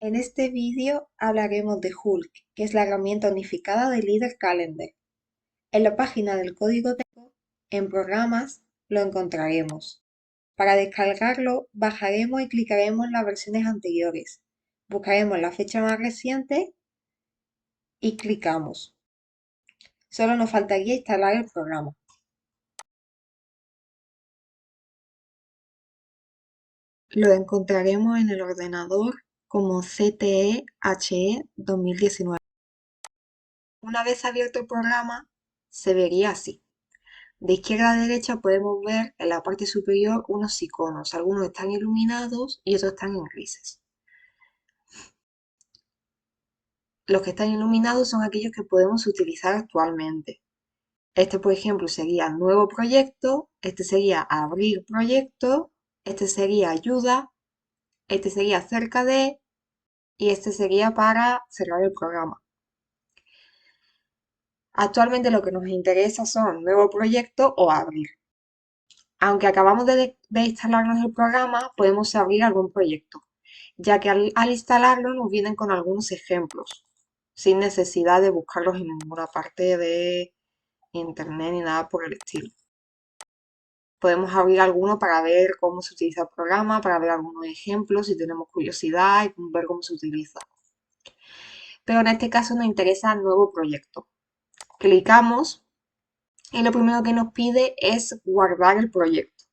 En este vídeo hablaremos de Hulk, que es la herramienta unificada de Leader Calendar. En la página del código texto, en Programas, lo encontraremos. Para descargarlo, bajaremos y clicaremos en las versiones anteriores. Buscaremos la fecha más reciente y clicamos. Solo nos faltaría instalar el programa. Lo encontraremos en el ordenador como CTE-HE 2019. Una vez abierto el programa, se vería así. De izquierda a derecha podemos ver en la parte superior unos iconos. Algunos están iluminados y otros están en grises. Los que están iluminados son aquellos que podemos utilizar actualmente. Este, por ejemplo, sería nuevo proyecto, este sería abrir proyecto, este sería ayuda, este sería cerca de y este sería para cerrar el programa. Actualmente lo que nos interesa son nuevo proyecto o abrir. Aunque acabamos de instalarnos el programa, podemos abrir algún proyecto, ya que al instalarlo nos vienen con algunos ejemplos, sin necesidad de buscarlos en ninguna parte de internet ni nada por el estilo. Podemos abrir alguno para ver cómo se utiliza el programa, para ver algunos ejemplos si tenemos curiosidad y ver cómo se utiliza. Pero en este caso nos interesa el nuevo proyecto. Clicamos y lo primero que nos pide es guardar el proyecto.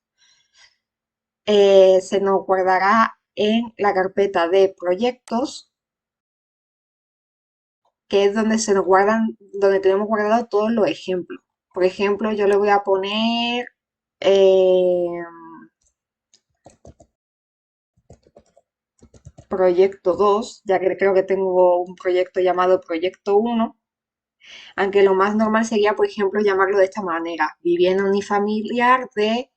Se nos guardará en la carpeta de proyectos, que es donde se nos guardan, donde tenemos guardados todos los ejemplos. Por ejemplo, yo le voy a poner proyecto 2, ya que creo que tengo un proyecto llamado proyecto 1, aunque lo más normal sería, por ejemplo, llamarlo de esta manera: vivienda unifamiliar de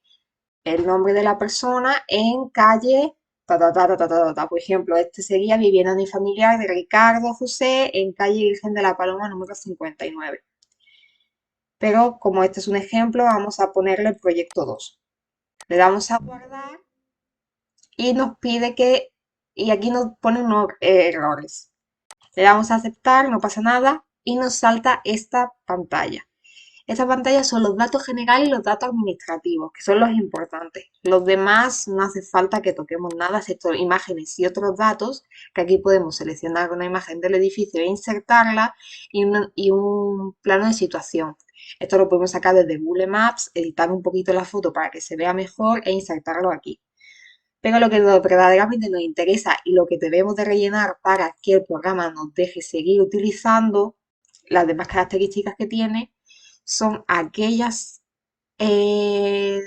el nombre de la persona en calle ta, ta, ta, ta, ta, ta, ta. Por ejemplo, este sería vivienda unifamiliar de Ricardo José en calle Virgen de la Paloma número 59. Pero como este es un ejemplo, vamos a ponerle el proyecto 2. Le damos a guardar y nos pide que, y aquí nos pone unos errores. Le damos a aceptar, no pasa nada y nos salta esta pantalla. Esta pantalla son los datos generales y los datos administrativos, que son los importantes. Los demás no hace falta que toquemos nada, excepto imágenes y otros datos, que aquí podemos seleccionar una imagen del edificio e insertarla y un plano de situación. Esto lo podemos sacar desde Google Maps, editar un poquito la foto para que se vea mejor e insertarlo aquí. Pero lo que verdaderamente nos interesa y lo que debemos de rellenar para que el programa nos deje seguir utilizando las demás características que tiene son eh,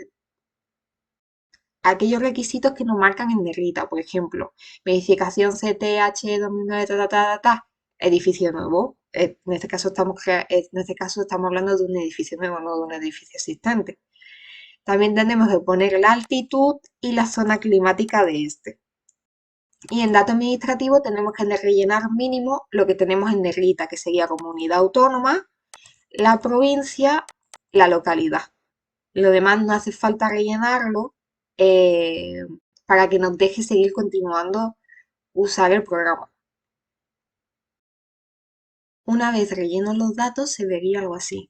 aquellos requisitos que nos marcan en negrita. Por ejemplo, verificación CTH 2009, edificio nuevo. En este caso estamos hablando de un edificio nuevo, no de un edificio existente. También tenemos que poner la altitud y la zona climática de este. Y en dato administrativo tenemos que rellenar mínimo lo que tenemos en negrita, que sería comunidad autónoma, la provincia, la localidad. Lo demás no hace falta rellenarlo eh, para que nos deje seguir continuando usar el programa. Una vez rellenos los datos, se vería algo así.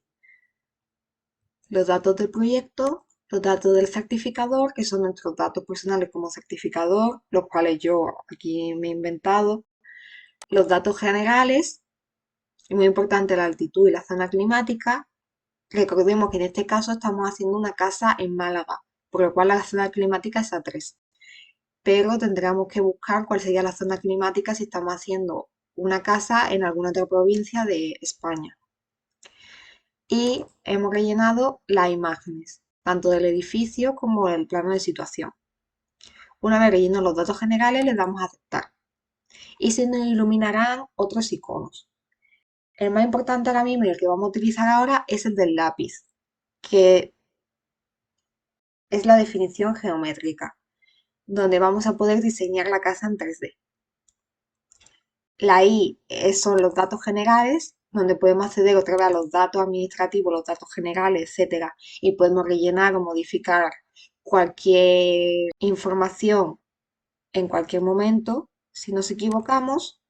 Los datos del proyecto, los datos del certificador, que son nuestros datos personales como certificador, los cuales yo aquí me he inventado. Los datos generales, y muy importante la altitud y la zona climática. Recordemos que en este caso estamos haciendo una casa en Málaga, por lo cual la zona climática es A3. Pero tendríamos que buscar cuál sería la zona climática si estamos haciendo una casa en alguna otra provincia de España. Y hemos rellenado las imágenes, tanto del edificio como del plano de situación. Una vez rellenados los datos generales, le damos a aceptar. Y se nos iluminarán otros iconos. El más importante ahora mismo y el que vamos a utilizar ahora es el del lápiz, que es la definición geométrica, donde vamos a poder diseñar la casa en 3D. La I son los datos generales, donde podemos acceder otra vez a los datos administrativos, los datos generales, etcétera, y podemos rellenar o modificar cualquier información en cualquier momento, si nos equivocamos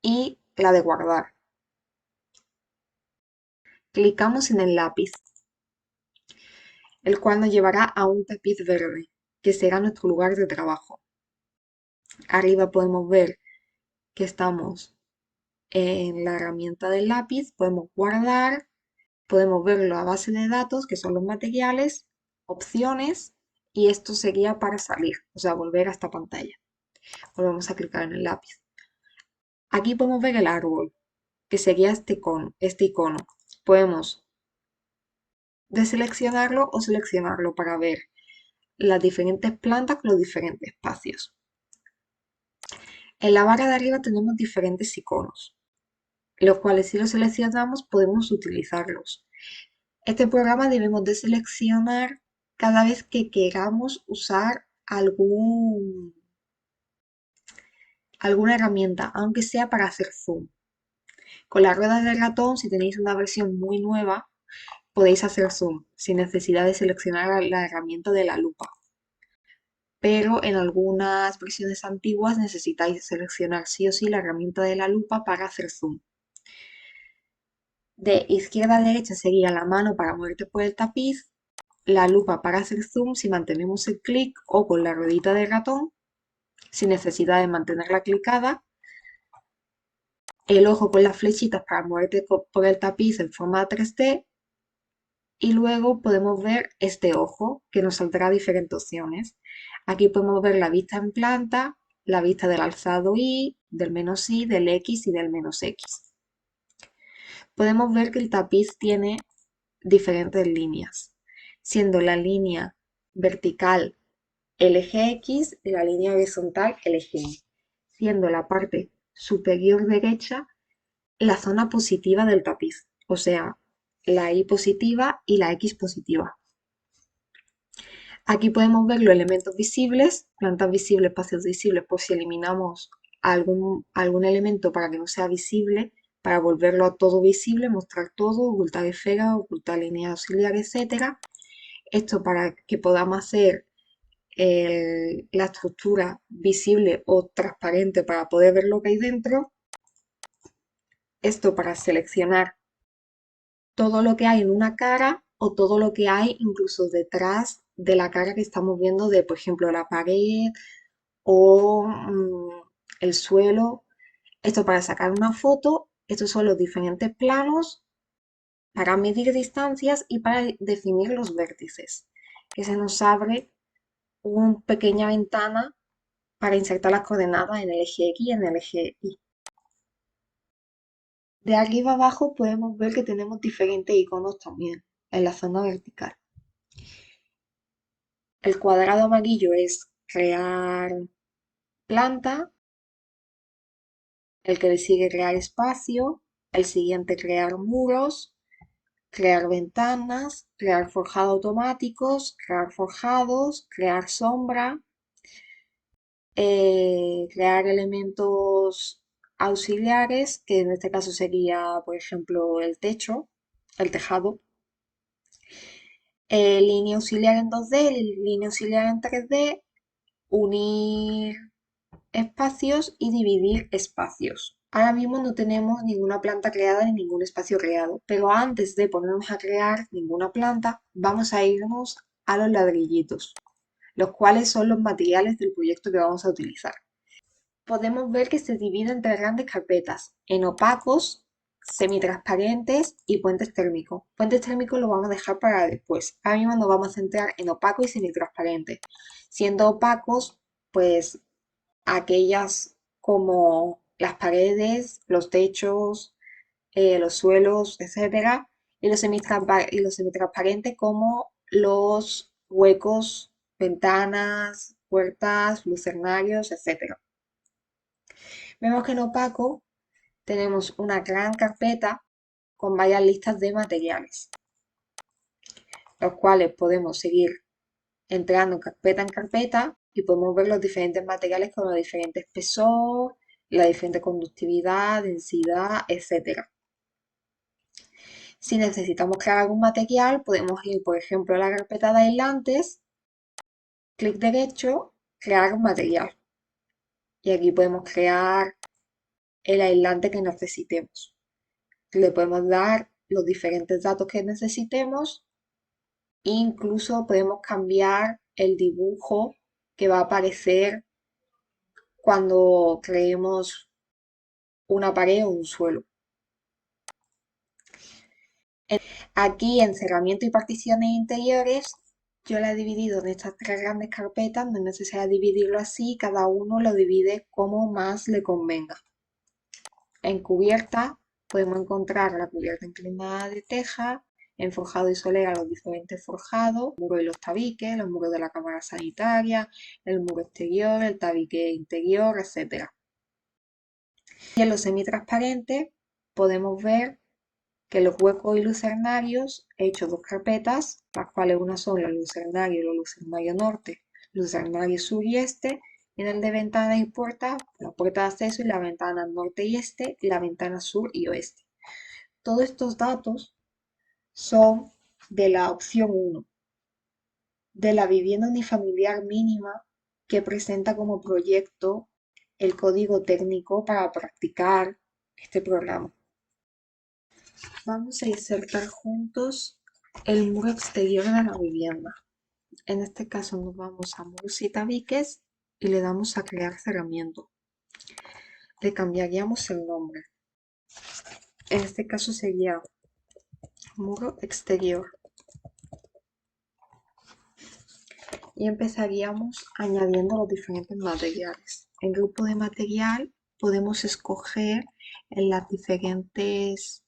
y la de guardar. Clicamos en el lápiz, el cual nos llevará a un tapiz verde, que será nuestro lugar de trabajo. Arriba podemos ver que estamos en la herramienta del lápiz, podemos guardar, podemos ver la base de datos, que son los materiales, opciones, y esto sería para salir, o sea, volver a esta pantalla. Volvemos a clicar en el lápiz. Aquí podemos ver el árbol, que sería este icono. Podemos deseleccionarlo o seleccionarlo para ver las diferentes plantas con los diferentes espacios. En la barra de arriba tenemos diferentes iconos, los cuales si los seleccionamos podemos utilizarlos. Este programa debemos de seleccionar cada vez que queramos usar alguna herramienta, aunque sea para hacer zoom. Con la rueda del ratón, si tenéis una versión muy nueva, podéis hacer zoom sin necesidad de seleccionar la herramienta de la lupa. Pero en algunas versiones antiguas necesitáis seleccionar sí o sí la herramienta de la lupa para hacer zoom. De izquierda a derecha sería la mano para moverte por el tapiz, la lupa para hacer zoom si mantenemos el clic o con la ruedita del ratón, sin necesidad de mantenerla clicada, el ojo con las flechitas para moverte por el tapiz en forma 3D, y luego podemos ver este ojo que nos saldrá diferentes opciones. Aquí podemos ver la vista en planta, la vista del alzado Y, del menos Y, del X y del menos X. Podemos ver que el tapiz tiene diferentes líneas, siendo la línea vertical el eje X y la línea horizontal el eje Y, siendo la parte superior derecha la zona positiva del tapiz, o sea, la Y positiva y la X positiva. Aquí podemos ver los elementos visibles, plantas visibles, espacios visibles, por si eliminamos algún elemento para que no sea visible, para volverlo a todo visible, mostrar todo, ocultar esferas, ocultar líneas auxiliares, etc. Esto para que podamos hacer la estructura visible o transparente para poder ver lo que hay dentro. Esto para seleccionar todo lo que hay en una cara o todo lo que hay incluso detrás de la cara que estamos viendo de, por ejemplo, la pared o el suelo. Esto para sacar una foto. Estos son los diferentes planos para medir distancias y para definir los vértices, que se nos abre una pequeña ventana para insertar las coordenadas en el eje X y en el eje Y. De arriba abajo podemos ver que tenemos diferentes iconos también en la zona vertical. El cuadrado amarillo es crear planta, el que le sigue crear espacio, el siguiente crear muros, crear ventanas, crear forjado automáticos, crear forjados, crear sombra, crear elementos auxiliares, que en este caso sería, por ejemplo, el techo, el tejado, línea auxiliar en 2D, línea auxiliar en 3D, unir espacios y dividir espacios. Ahora mismo no tenemos ninguna planta creada ni ningún espacio creado, pero antes de ponernos a crear ninguna planta, vamos a irnos a los ladrillitos, los cuales son los materiales del proyecto que vamos a utilizar. Podemos ver que se divide entre grandes carpetas, en opacos, semitransparentes y puentes térmicos. Puentes térmicos lo vamos a dejar para después. Ahora mismo nos vamos a centrar en opacos y semitransparentes. Siendo opacos, pues aquellas como las paredes, los techos, los suelos, etcétera, y los semitransparentes como los huecos, ventanas, puertas, lucernarios, etcétera. Vemos que en opaco tenemos una gran carpeta con varias listas de materiales, los cuales podemos seguir entrando en carpeta y podemos ver los diferentes materiales con los diferentes espesor, la diferente conductividad, densidad, etc. Si necesitamos crear algún material, podemos ir, por ejemplo, a la carpeta de aislantes, clic derecho, crear un material. Y aquí podemos crear el aislante que necesitemos. Le podemos dar los diferentes datos que necesitemos. Incluso podemos cambiar el dibujo que va a aparecer cuando creemos una pared o un suelo. Aquí en cerramiento y particiones interiores, yo la he dividido en estas tres grandes carpetas, no es necesario dividirlo así, cada uno lo divide como más le convenga. En cubierta podemos encontrar la cubierta inclinada de teja, en forjado y solera los diferentes forjados, el muro y los tabiques, los muros de la cámara sanitaria, el muro exterior, el tabique interior, etc. Y en los semitransparentes podemos ver que los huecos y lucernarios he hecho dos carpetas, las cuales una son la lucernario y los lucernario norte, lucernario sur y este, y en el de ventana y puerta, la puerta de acceso y la ventana norte y este, y la ventana sur y oeste. Todos estos datos son de la opción 1, de la vivienda unifamiliar mínima que presenta como proyecto el código técnico para practicar este programa. Vamos a insertar juntos el muro exterior de la vivienda. En este caso nos vamos a muros y tabiques y le damos a crear cerramiento. Le cambiaríamos el nombre. En este caso sería muro exterior. Y empezaríamos añadiendo los diferentes materiales. En grupo de material podemos escoger en las diferentes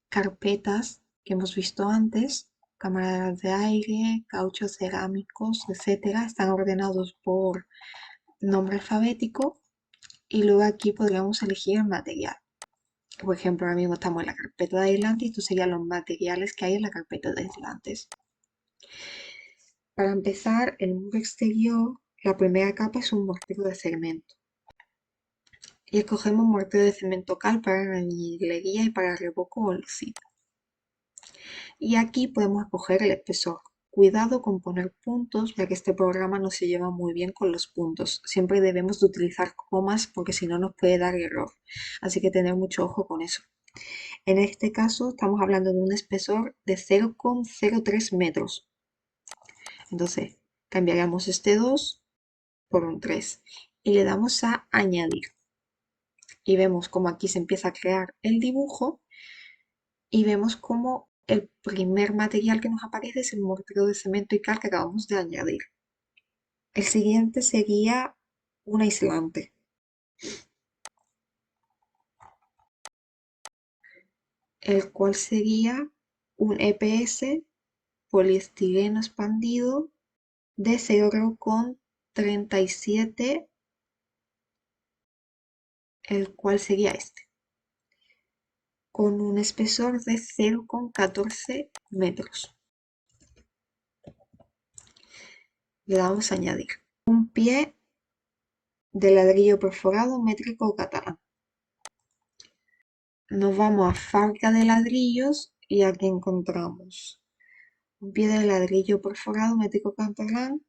carpetas que hemos visto antes, cámaras de aire, cauchos cerámicos, etcétera. Están ordenados por nombre alfabético y luego aquí podríamos elegir el material. Por ejemplo, ahora mismo estamos en la carpeta de aislantes y estos serían los materiales que hay en la carpeta de aislantes. Para empezar, el muro exterior, la primera capa es un mortero de cemento. Y escogemos mortero de cemento cal para albañilería y para revoco o lucida. Y aquí podemos escoger el espesor. Cuidado con poner puntos, ya que este programa no se lleva muy bien con los puntos. Siempre debemos de utilizar comas porque si no nos puede dar error. Así que tener mucho ojo con eso. En este caso estamos hablando de un espesor de 0,03 metros. Entonces cambiaríamos este 2 por un 3 y le damos a añadir. Y vemos como aquí se empieza a crear el dibujo y vemos como el primer material que nos aparece es el mortero de cemento y cal que acabamos de añadir. El siguiente sería un aislante. El cual sería un EPS poliestireno expandido de 0,37, el cual sería este, con un espesor de 0,14 metros. Le damos a añadir un pie de ladrillo perforado métrico catalán. Nos vamos a fábrica de ladrillos y aquí encontramos un pie de ladrillo perforado métrico catalán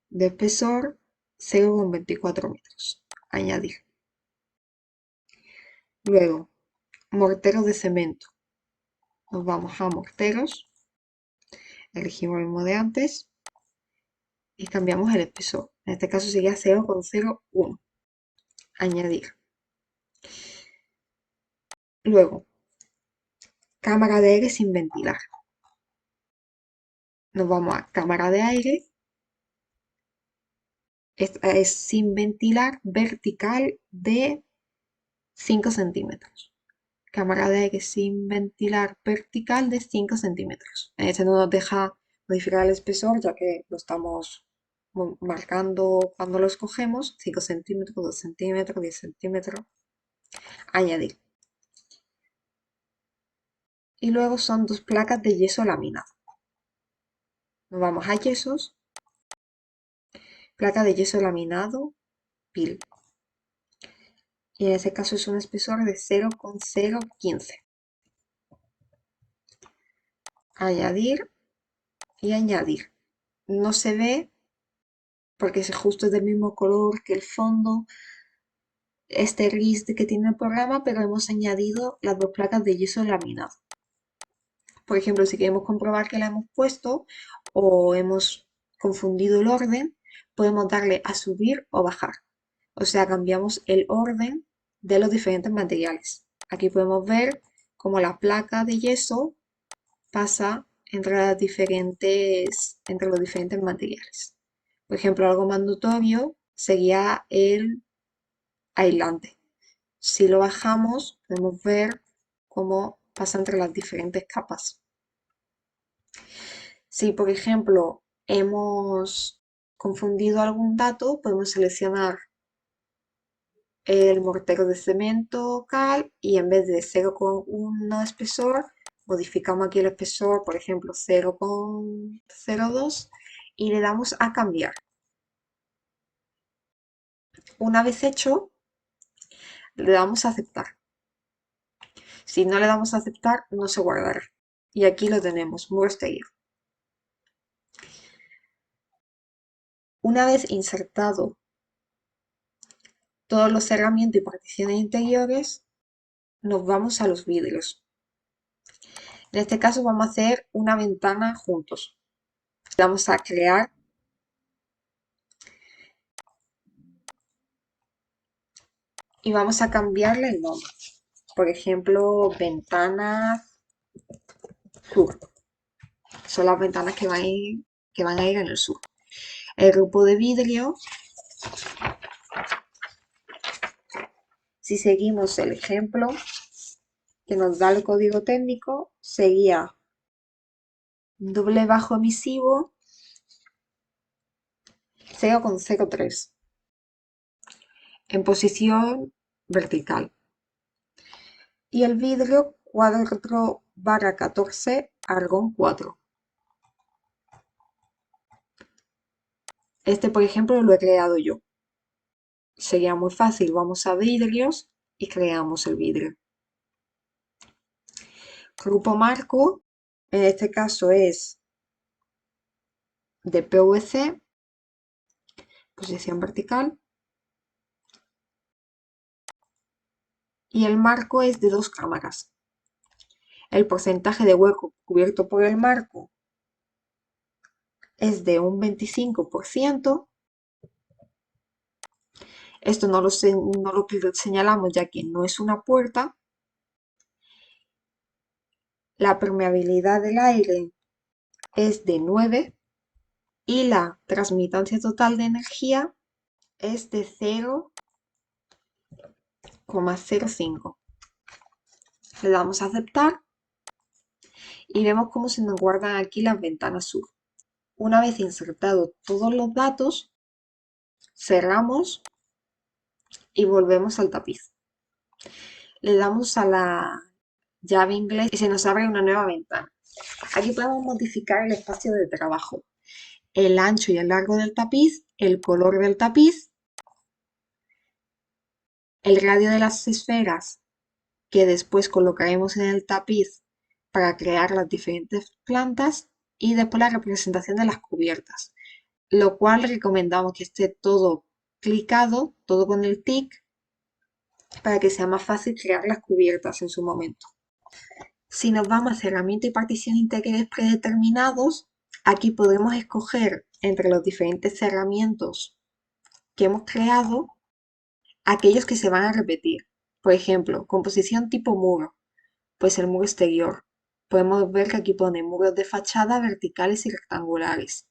de espesor 0,24 metros. Añadir. Luego, mortero de cemento. Nos vamos a morteros, elegimos el mismo de antes y cambiamos el espesor. En este caso sería 0,01. Añadir. Luego, cámara de aire sin ventilar. Nos vamos a cámara de aire. Esta es sin ventilar, vertical de 5 centímetros. Cámara de aire sin ventilar, vertical de 5 centímetros. Este no nos deja modificar el espesor ya que lo estamos marcando cuando lo escogemos. 5 centímetros, 2 centímetros, 10 centímetros. Añadir. Y luego son dos placas de yeso laminado. Nos vamos a yesos. Placa de yeso laminado, PIL. Y en ese caso es un espesor de 0,015. Añadir y añadir. No se ve porque es justo del mismo color que el fondo, este gris que tiene el programa, pero hemos añadido las dos placas de yeso laminado. Por ejemplo, si queremos comprobar que la hemos puesto o hemos confundido el orden, podemos darle a subir o bajar. O sea, cambiamos el orden de los diferentes materiales. Aquí podemos ver cómo la placa de yeso pasa entre los diferentes materiales. Por ejemplo, algo más notorio sería el aislante. Si lo bajamos, podemos ver cómo pasa entre las diferentes capas. Si, por ejemplo, hemos confundido algún dato, podemos seleccionar el mortero de cemento cal y en vez de 0,1 espesor, modificamos aquí el espesor, por ejemplo, 0,02 y le damos a cambiar. Una vez hecho, le damos a aceptar. Si no le damos a aceptar, no se guardará. Y aquí lo tenemos, muro exterior. Una vez insertado todos los cerramientos y particiones interiores, nos vamos a los vidrios. En este caso vamos a hacer una ventana juntos. Vamos a crear y vamos a cambiarle el nombre. Por ejemplo, ventanas sur. Son las ventanas que van a ir en el sur. El grupo de vidrio, si seguimos el ejemplo que nos da el código técnico, sería doble bajo emisivo 0,03 en posición vertical. Y el vidrio 4/14 argón 4. Este, por ejemplo, lo he creado yo. Sería muy fácil, vamos a vidrios y creamos el vidrio. Grupo marco, en este caso es de PVC, posición vertical. Y el marco es de 2 cámaras. El porcentaje de hueco cubierto por el marco es de un 25%. Esto no lo señalamos ya que no es una puerta. La permeabilidad del aire es de 9 y la transmitancia total de energía es de 0,05. Le damos a aceptar y vemos cómo se nos guardan aquí las ventanas sur. Una vez insertados todos los datos, cerramos y volvemos al tapiz. Le damos a la llave inglesa y se nos abre una nueva ventana. Aquí podemos modificar el espacio de trabajo, el ancho y el largo del tapiz, el color del tapiz, el radio de las esferas que después colocaremos en el tapiz para crear las diferentes plantas y después la representación de las cubiertas, lo cual recomendamos que esté todo clicado, todo con el tic, para que sea más fácil crear las cubiertas en su momento. Si nos vamos a cerramiento y partición interiores predeterminados, aquí podemos escoger entre los diferentes cerramientos que hemos creado aquellos que se van a repetir. Por ejemplo, composición tipo muro, pues el muro exterior. Podemos ver que aquí pone muros de fachada verticales y rectangulares.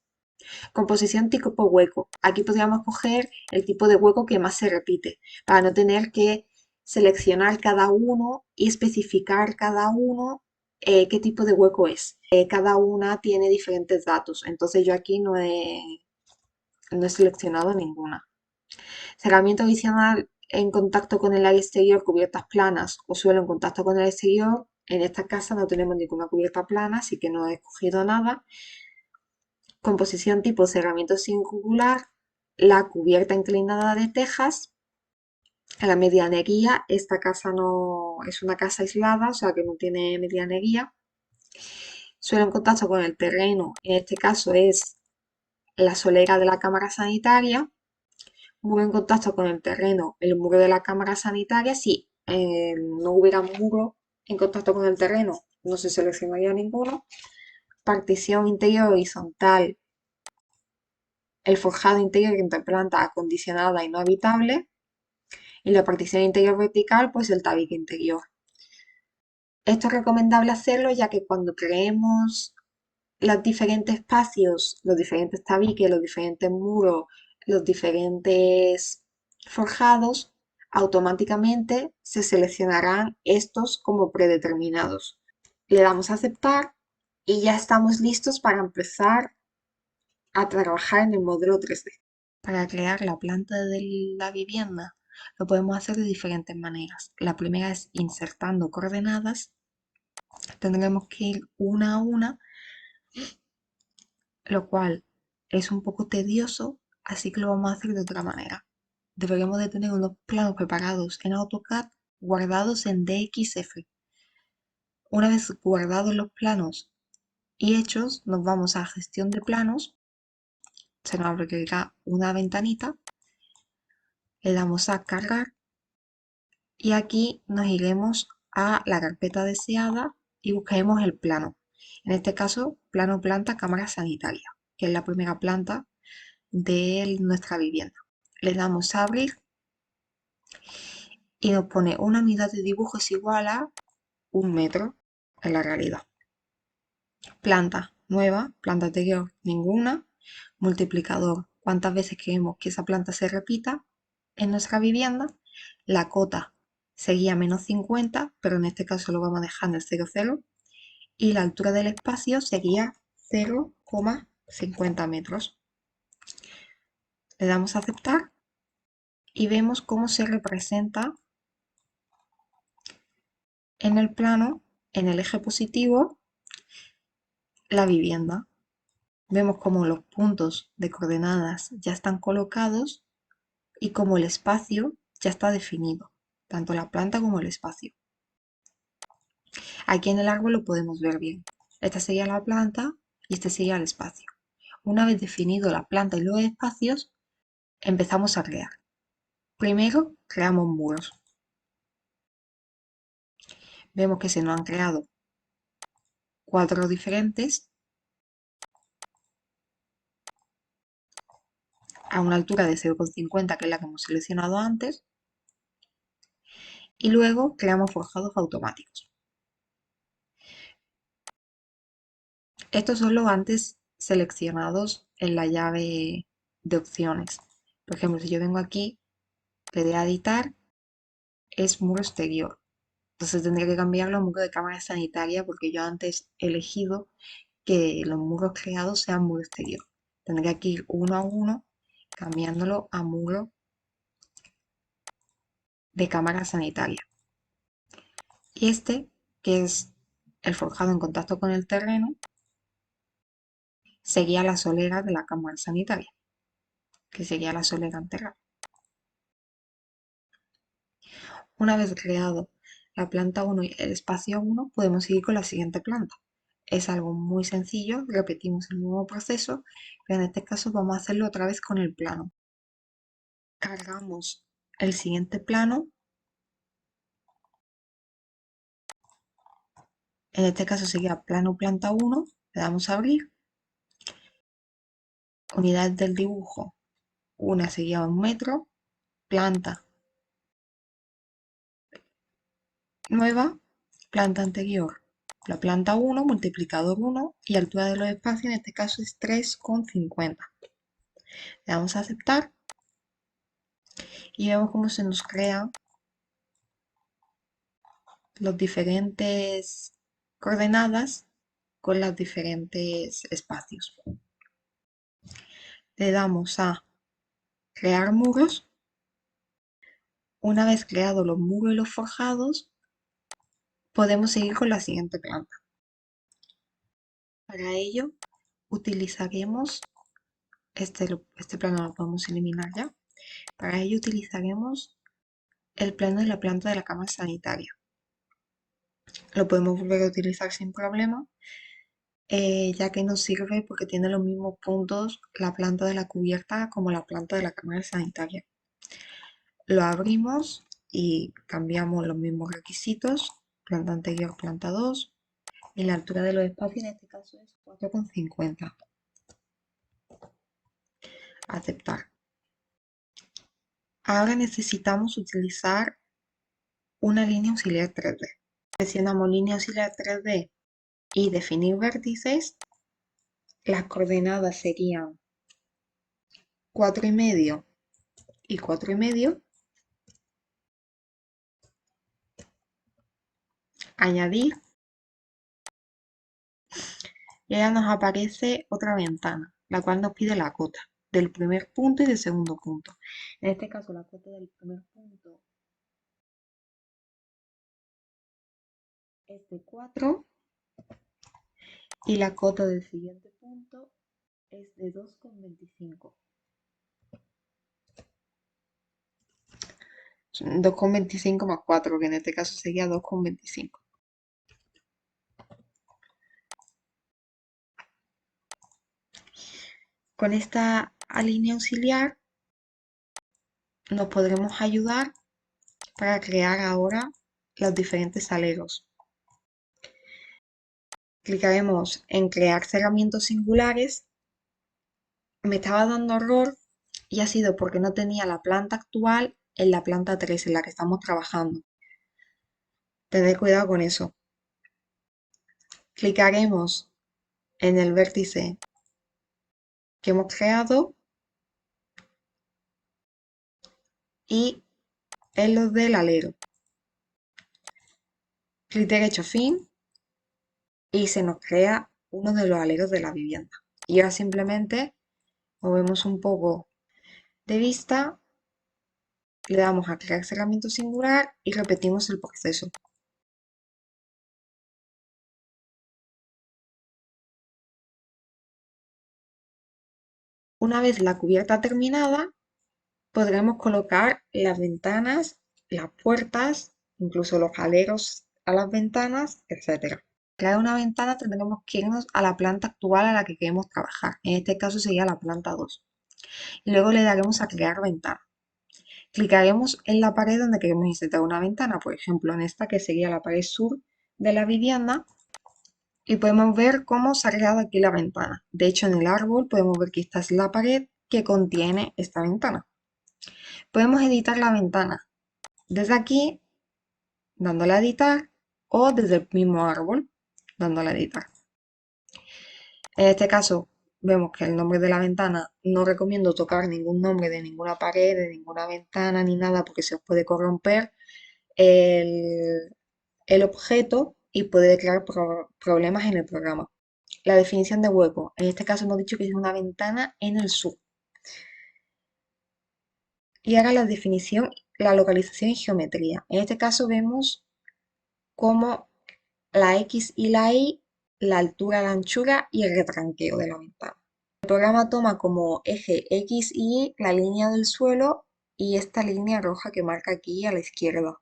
Composición tipo hueco. Aquí podríamos coger el tipo de hueco que más se repite, para no tener que seleccionar cada uno y especificar cada uno qué tipo de hueco es. Cada una tiene diferentes datos, entonces yo aquí no he seleccionado ninguna. Cerramiento adicional en contacto con el área exterior, cubiertas planas o suelo en contacto con el exterior. En esta casa no tenemos ninguna cubierta plana, así que no he escogido nada. Composición tipo cerramiento singular, la cubierta inclinada de tejas, la medianería. Esta casa no es una casa aislada, o sea que no tiene medianería. Suelo en contacto con el terreno, en este caso es la solera de la cámara sanitaria, muro en contacto con el terreno, el muro de la cámara sanitaria. Si no hubiera muro en contacto con el terreno, no se seleccionaría ninguno. Partición interior horizontal, el forjado interior entre planta acondicionada y no habitable. Y la partición interior vertical, pues el tabique interior. Esto es recomendable hacerlo ya que cuando creemos los diferentes espacios, los diferentes tabiques, los diferentes muros, los diferentes forjados, automáticamente se seleccionarán estos como predeterminados. Le damos a aceptar y ya estamos listos para empezar a trabajar en el modelo 3D. Para crear la planta de la vivienda lo podemos hacer de diferentes maneras. La primera es insertando coordenadas. Tendremos que ir una a una, lo cual es un poco tedioso, así que lo vamos a hacer de otra manera. Deberíamos de tener unos planos preparados en AutoCAD guardados en DXF. Una vez guardados los planos y hechos, nos vamos a gestión de planos, se nos abrirá una ventanita, le damos a cargar y aquí nos iremos a la carpeta deseada y buscaremos el plano. En este caso, plano planta cámara sanitaria, que es la primera planta de nuestra vivienda. Le damos a abrir y nos pone una unidad de dibujo es igual a 1 metro en la realidad. Planta nueva, planta anterior ninguna. Multiplicador, cuántas veces queremos que esa planta se repita en nuestra vivienda. La cota sería -50, pero en este caso lo vamos a dejar en el 0,0. Y la altura del espacio sería 0,50 metros. Le damos a aceptar y vemos cómo se representa en el plano, en el eje positivo, la vivienda. Vemos cómo los puntos de coordenadas ya están colocados y cómo el espacio ya está definido, tanto la planta como el espacio. Aquí en el árbol lo podemos ver bien. Esta sería la planta y este sería el espacio. Una vez definido la planta y los espacios, empezamos a crear. Primero creamos muros. Vemos que se nos han creado 4 diferentes a una altura de 0,50, que es la que hemos seleccionado antes, y luego creamos forjados automáticos. Estos son los antes seleccionados en la llave de opciones. Por ejemplo, si yo vengo aquí, le doy a editar, es muro exterior. Entonces tendría que cambiarlo a muro de cámara sanitaria porque yo antes he elegido que los muros creados sean muro exterior. Tendría que ir uno a uno cambiándolo a muro de cámara sanitaria. Y este, que es el forjado en contacto con el terreno, sería la solera de la cámara sanitaria, que sería la solera anterior. Una vez creado la planta 1 y el espacio 1, podemos seguir con la siguiente planta. Es algo muy sencillo, repetimos el mismo proceso, pero en este caso vamos a hacerlo otra vez con el plano. Cargamos el siguiente plano, en este caso sería plano planta 1, le damos a abrir, unidades del dibujo, una sería 1 metro, planta nueva, planta anterior, la planta 1, multiplicador 1 y altura de los espacios en este caso es 3,50. Le damos a aceptar y vemos cómo se nos crean los diferentes coordenadas con los diferentes espacios. Le damos a crear muros. Una vez creados los muros y los forjados, podemos seguir con la siguiente planta. Para ello utilizaremos, este plano lo podemos eliminar ya. Para ello utilizaremos el plano de la planta de la cámara sanitaria. Lo podemos volver a utilizar sin problema, ya que nos sirve porque tiene los mismos puntos la planta de la cubierta como la planta de la cámara sanitaria. Lo abrimos y cambiamos los mismos requisitos, planta anterior, planta 2, y la altura de los espacios en este caso es 4,50. Aceptar. Ahora necesitamos utilizar una línea auxiliar 3D. Presionamos línea auxiliar 3D y definir vértices. Las coordenadas serían 4,5 y 4,5. Añadir. Y ahora nos aparece otra ventana, la cual nos pide la cota del primer punto y del segundo punto. En este caso, la cota del primer punto es de 4 y la cota del siguiente punto es de 2,25. 2,25 más 4, que en este caso sería 2,25. Con esta línea auxiliar nos podremos ayudar para crear ahora los diferentes aleros. Clicaremos en crear cerramientos singulares. Me estaba dando error y ha sido porque no tenía la planta actual en la planta 3 en la que estamos trabajando. Tened cuidado con eso. Clicaremos en el vértice que hemos creado y en los del alero. Clic derecho fin y se nos crea uno de los aleros de la vivienda. Y ahora simplemente movemos un poco de vista, le damos a crear cerramiento singular y repetimos el proceso. Una vez la cubierta terminada, podremos colocar las ventanas, las puertas, incluso los aleros a las ventanas, etc. Crear una ventana tendremos que irnos a la planta actual a la que queremos trabajar. En este caso sería la planta 2. Y luego le daremos a crear ventana. Clicaremos en la pared donde queremos insertar una ventana, por ejemplo en esta que sería la pared sur de la vivienda, y podemos ver cómo se ha creado aquí la ventana. De hecho, en el árbol podemos ver que esta es la pared que contiene esta ventana. Podemos editar la ventana desde aquí, dándole a editar, o desde el mismo árbol, dándole a editar. En este caso, vemos que el nombre de la ventana no recomiendo tocar ningún nombre de ninguna pared, de ninguna ventana ni nada porque se os puede corromper el objeto y puede crear problemas en el programa. La definición de hueco. En este caso hemos dicho que es una ventana en el sur. Y ahora la definición, la localización y geometría. En este caso vemos cómo la X y la Y, la altura, la anchura y el retranqueo de la ventana. El programa toma como eje X y Y la línea del suelo y esta línea roja que marca aquí a la izquierda.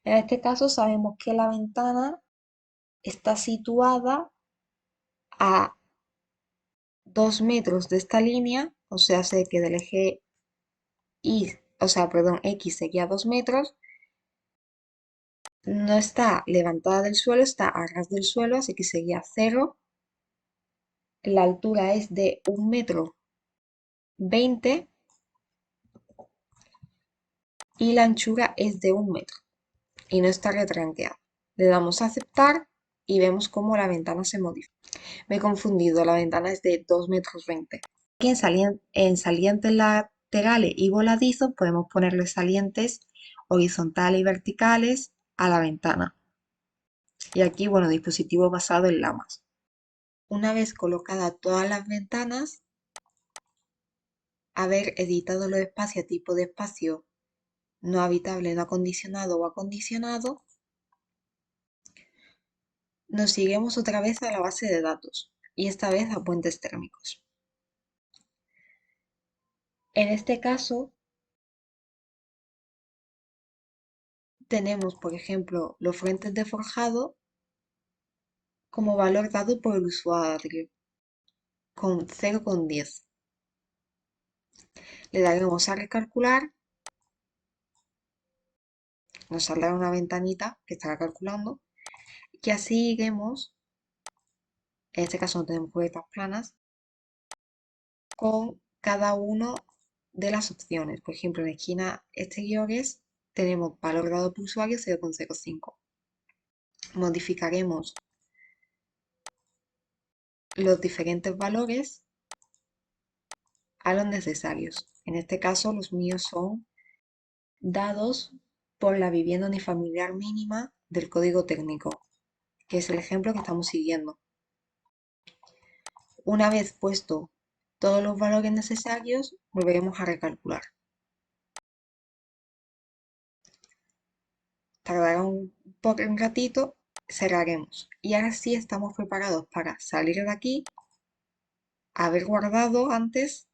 En este caso sabemos que la ventana está situada a 2 metros de esta línea, o sea, sé que del eje Y, o sea, perdón, X sería 2 metros, no está levantada del suelo, está a ras del suelo, así que sería 0. La altura es de 1,20 m y la anchura es de 1 metro y no está retranqueada. Le damos a aceptar y vemos cómo la ventana se modifica. Me he confundido, la ventana es de 2,20 m. Aquí en salientes laterales y voladizos podemos ponerle salientes horizontales y verticales a la ventana. Y aquí, bueno, dispositivo basado en lamas. Una vez colocadas todas las ventanas, haber editado los espacios a tipo de espacio no habitable, no acondicionado o acondicionado, nos seguimos otra vez a la base de datos y esta vez a puentes térmicos. En este caso, tenemos, por ejemplo, los frentes de forjado como valor dado por el usuario, con 0,10. Le daremos a recalcular, nos saldrá una ventanita que estará calculando, y así iremos, en este caso no tenemos cubiertas planas, con cada una de las opciones. Por ejemplo, en la esquina exteriores tenemos valor dado por usuario 0,05. Modificaremos los diferentes valores a los necesarios. En este caso, los míos son dados por la vivienda unifamiliar mínima del código técnico, que es el ejemplo que estamos siguiendo. Una vez puesto todos los valores necesarios, volveremos a recalcular. Tardará un ratito, cerraremos. Y ahora sí estamos preparados para salir de aquí, haber guardado antes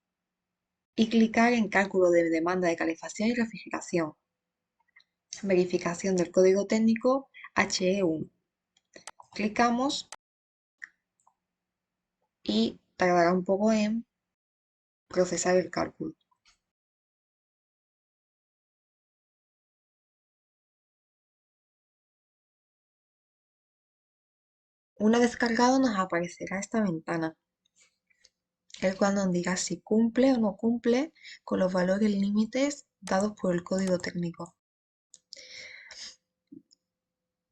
y clicar en cálculo de demanda de calefacción y refrigeración. Verificación del código técnico HE1. Clicamos y tardará un poco en procesar el cálculo. Una vez cargado nos aparecerá esta ventana, el cual nos dirá si cumple o no cumple con los valores límites dados por el código técnico.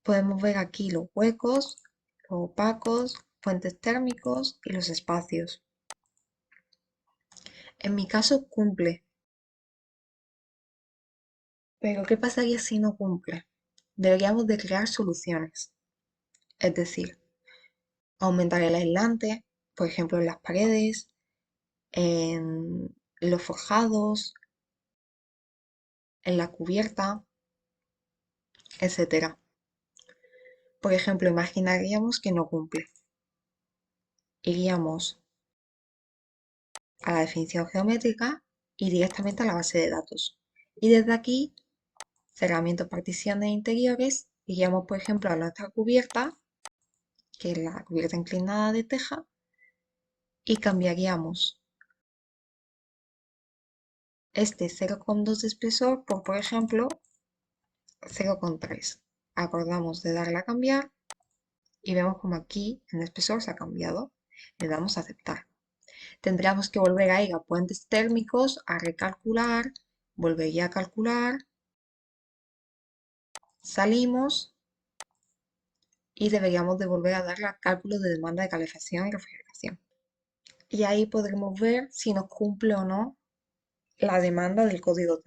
Podemos ver aquí los huecos, los opacos, puentes térmicos y los espacios. En mi caso cumple, pero ¿qué pasaría si no cumple? Deberíamos de crear soluciones, es decir, aumentar el aislante, por ejemplo en las paredes, en los forjados, en la cubierta, etcétera. Por ejemplo, imaginaríamos que no cumple. Iríamos a la definición geométrica y directamente a la base de datos. Y desde aquí, cerramiento, partición de interiores, iríamos, por ejemplo, a nuestra cubierta, que es la cubierta inclinada de teja, y cambiaríamos este 0,2 de espesor por ejemplo, 0,3. Acordamos de darle a cambiar y vemos como aquí en el espesor se ha cambiado. Le damos a aceptar. Tendríamos que volver a ir a puentes térmicos, a recalcular, volvería a calcular, salimos y deberíamos de volver a darle a cálculo de demanda de calefacción y refrigeración. Y ahí podremos ver si nos cumple o no la demanda del código técnico.